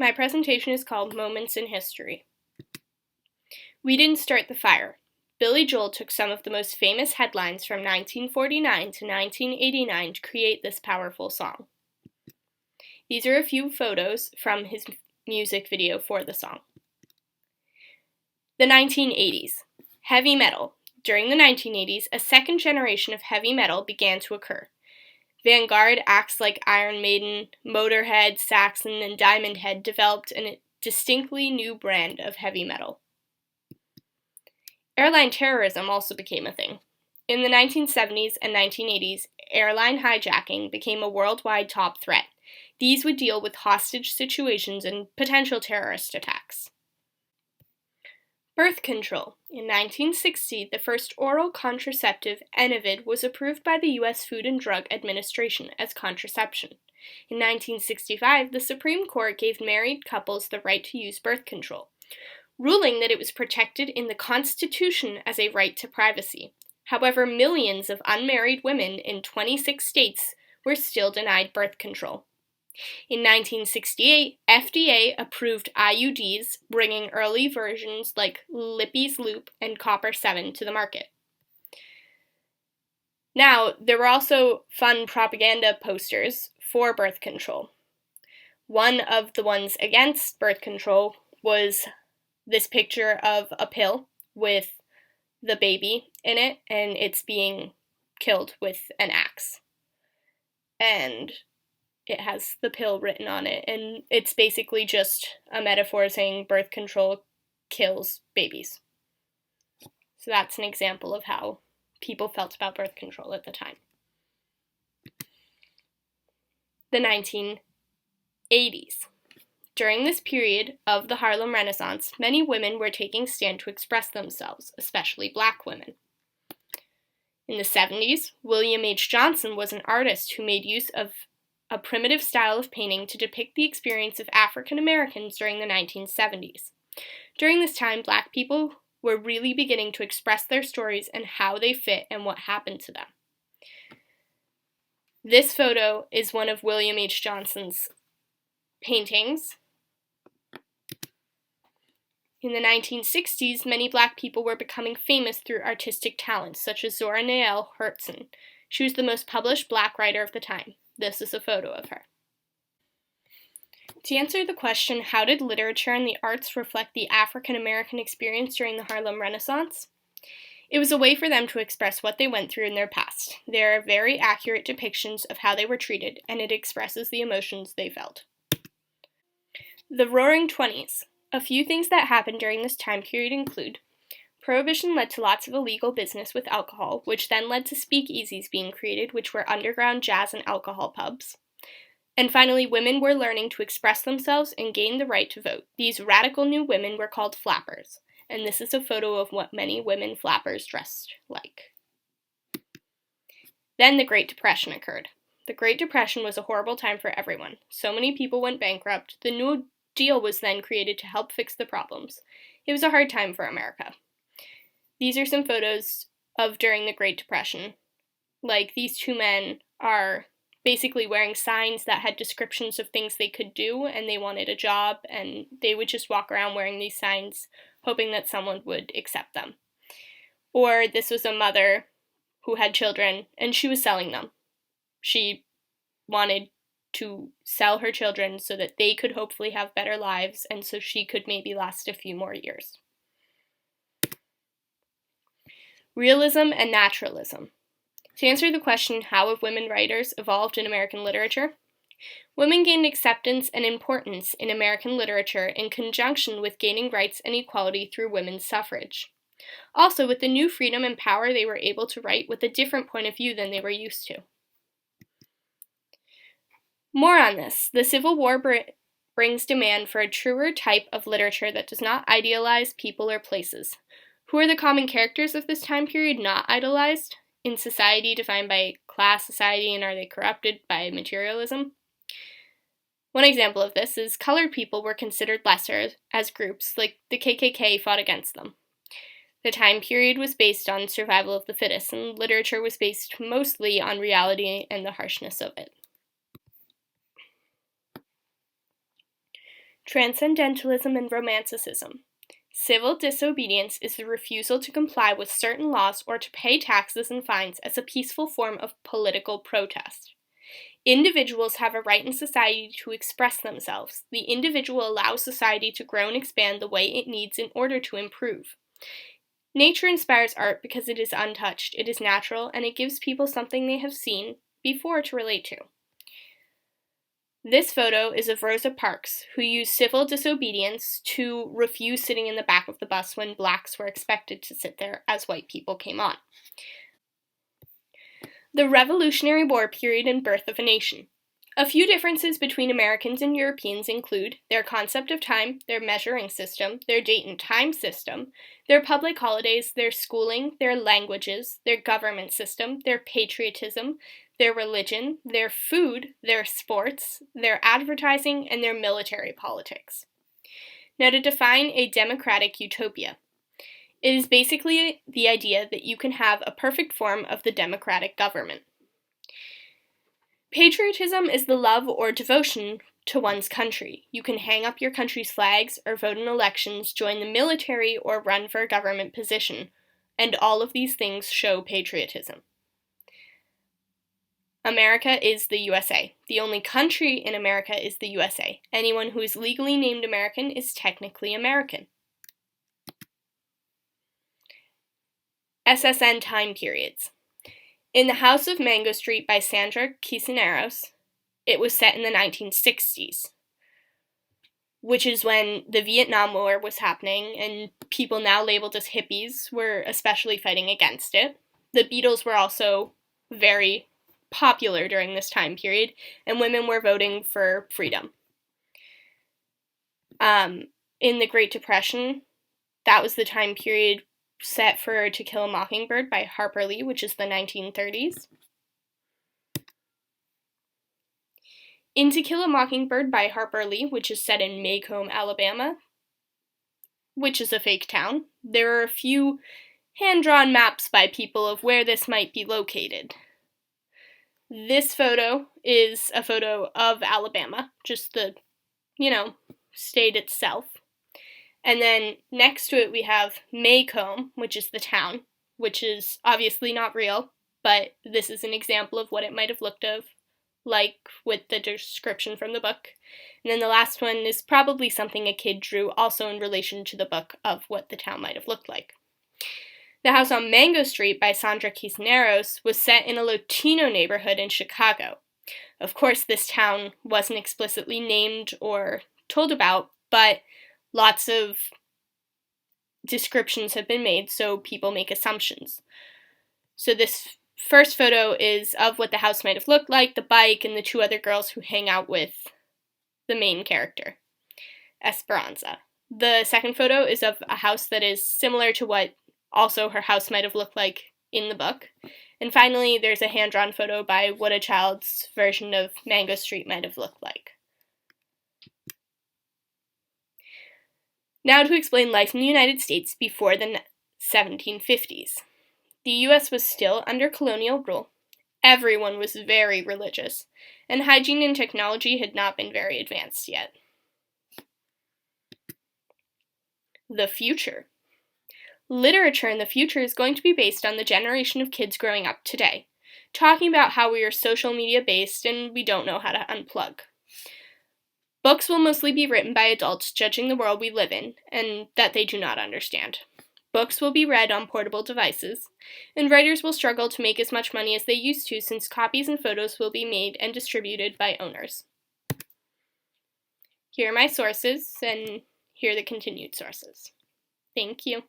My presentation is called Moments in History. We didn't start the fire. Billy Joel took some of the most famous headlines from 1949 to 1989 to create this powerful song. These are a few photos from his music video for the song. The 1980s. Heavy metal. During the 1980s, a second generation of heavy metal began to occur. Vanguard acts like Iron Maiden, Motorhead, Saxon, and Diamond Head developed a distinctly new brand of heavy metal. Airline terrorism also became a thing. In the 1970s and 1980s, airline hijacking became a worldwide top threat. These would deal with hostage situations and potential terrorist attacks. Birth control. In 1960, the first oral contraceptive, Enivid, was approved by the U.S. Food and Drug Administration as contraception. In 1965, the Supreme Court gave married couples the right to use birth control, ruling that it was protected in the Constitution as a right to privacy. However, millions of unmarried women in 26 states were still denied birth control. In 1968, FDA approved IUDs, bringing early versions like Lippy's Loop and Copper 7 to the market. Now, there were also fun propaganda posters for birth control. One of the ones against birth control was this picture of a pill with the baby in it, and it's being killed with an axe. And it has the pill written on it, and it's basically just a metaphor saying birth control kills babies. So that's an example of how people felt about birth control at the time. The 1980s. During this period of the Harlem Renaissance, many women were taking a stand to express themselves, especially Black women. In the 70s, William H. Johnson was an artist who made use of a primitive style of painting to depict the experience of African Americans during the 1970s. During this time, Black people were really beginning to express their stories and how they fit and what happened to them. This photo is one of William H. Johnson's paintings. In the 1960s, many Black people were becoming famous through artistic talents, such as Zora Neale Hurston. She was the most published Black writer of the time. This is a photo of her. To answer the question, how did literature and the arts reflect the African American experience during the Harlem Renaissance? It was a way for them to express what they went through in their past. They are very accurate depictions of how they were treated, and it expresses the emotions they felt. The Roaring Twenties. A few things that happened during this time period include Prohibition led to lots of illegal business with alcohol, which then led to speakeasies being created, which were underground jazz and alcohol pubs. And finally, women were learning to express themselves and gain the right to vote. These radical new women were called flappers, and this is a photo of what many women flappers dressed like. Then the Great Depression occurred. The Great Depression was a horrible time for everyone. So many people went bankrupt. The New Deal was then created to help fix the problems. It was a hard time for America. These are some photos of during the Great Depression. Like, these two men are basically wearing signs that had descriptions of things they could do, and they wanted a job, and they would just walk around wearing these signs, hoping that someone would accept them. Or this was a mother who had children, and she was selling them. She wanted to sell her children so that they could hopefully have better lives, and so she could maybe last a few more years. Realism and naturalism. To answer the question, how have women writers evolved in American literature? Women gained acceptance and importance in American literature in conjunction with gaining rights and equality through women's suffrage. Also, with the new freedom and power, they were able to write with a different point of view than they were used to. More on this. The Civil War brings demand for a truer type of literature that does not idealize people or places. Who are the common characters of this time period not idolized? In society defined by class society, and are they corrupted by materialism? One example of this is colored people were considered lesser as groups, like the KKK fought against them. The time period was based on survival of the fittest, and literature was based mostly on reality and the harshness of it. Transcendentalism and Romanticism. Civil disobedience is the refusal to comply with certain laws or to pay taxes and fines as a peaceful form of political protest. Individuals have a right in society to express themselves. The individual allows society to grow and expand the way it needs in order to improve. Nature inspires art because it is untouched, it is natural, and it gives people something they have seen before to relate to. This photo is of Rosa Parks, who used civil disobedience to refuse sitting in the back of the bus when blacks were expected to sit there as white people came on. The Revolutionary War period and birth of a nation. A few differences between Americans and Europeans include their concept of time, their measuring system, their date and time system, their public holidays, their schooling, their languages, their government system, their patriotism, their religion, their food, their sports, their advertising, and their military politics. Now, to define a democratic utopia. It is basically the idea that you can have a perfect form of the democratic government. Patriotism is the love or devotion to one's country. You can hang up your country's flags or vote in elections, join the military, or run for a government position, and all of these things show patriotism. America is the USA. The only country in America is the USA. Anyone who is legally named American is technically American. SSN time periods. In The House of Mango Street by Sandra Cisneros, it was set in the 1960s, which is when the Vietnam War was happening, and people now labeled as hippies were especially fighting against it. The Beatles were also very popular during this time period, and women were voting for freedom. In the Great Depression, that was the time period set for To Kill a Mockingbird by Harper Lee, which is the 1930s. In To Kill a Mockingbird by Harper Lee, which is set in Maycomb, Alabama, which is a fake town, there are a few hand-drawn maps by people of where this might be located. This photo is a photo of Alabama, just the, state itself. And then next to it we have Maycomb, which is the town, which is obviously not real, but this is an example of what it might have looked like with the description from the book. And then the last one is probably something a kid drew also in relation to the book of what the town might have looked like. The House on Mango Street by Sandra Cisneros was set in a Latino neighborhood in Chicago. Of course, this town wasn't explicitly named or told about, but lots of descriptions have been made, so people make assumptions. So this first photo is of what the house might have looked like, the bike, and the two other girls who hang out with the main character, Esperanza. The second photo is of a house that is similar to what also her house might have looked like in the book. And finally, there's a hand-drawn photo by what a child's version of Mango Street might have looked like. Now to explain life in the United States before the 1750s. The U.S. was still under colonial rule. Everyone was very religious, and hygiene and technology had not been very advanced yet. The future. Literature in the future is going to be based on the generation of kids growing up today, talking about how we are social media based and we don't know how to unplug. Books will mostly be written by adults judging the world we live in and that they do not understand. Books will be read on portable devices, and writers will struggle to make as much money as they used to since copies and photos will be made and distributed by owners. Here are my sources, and here are the continued sources. Thank you.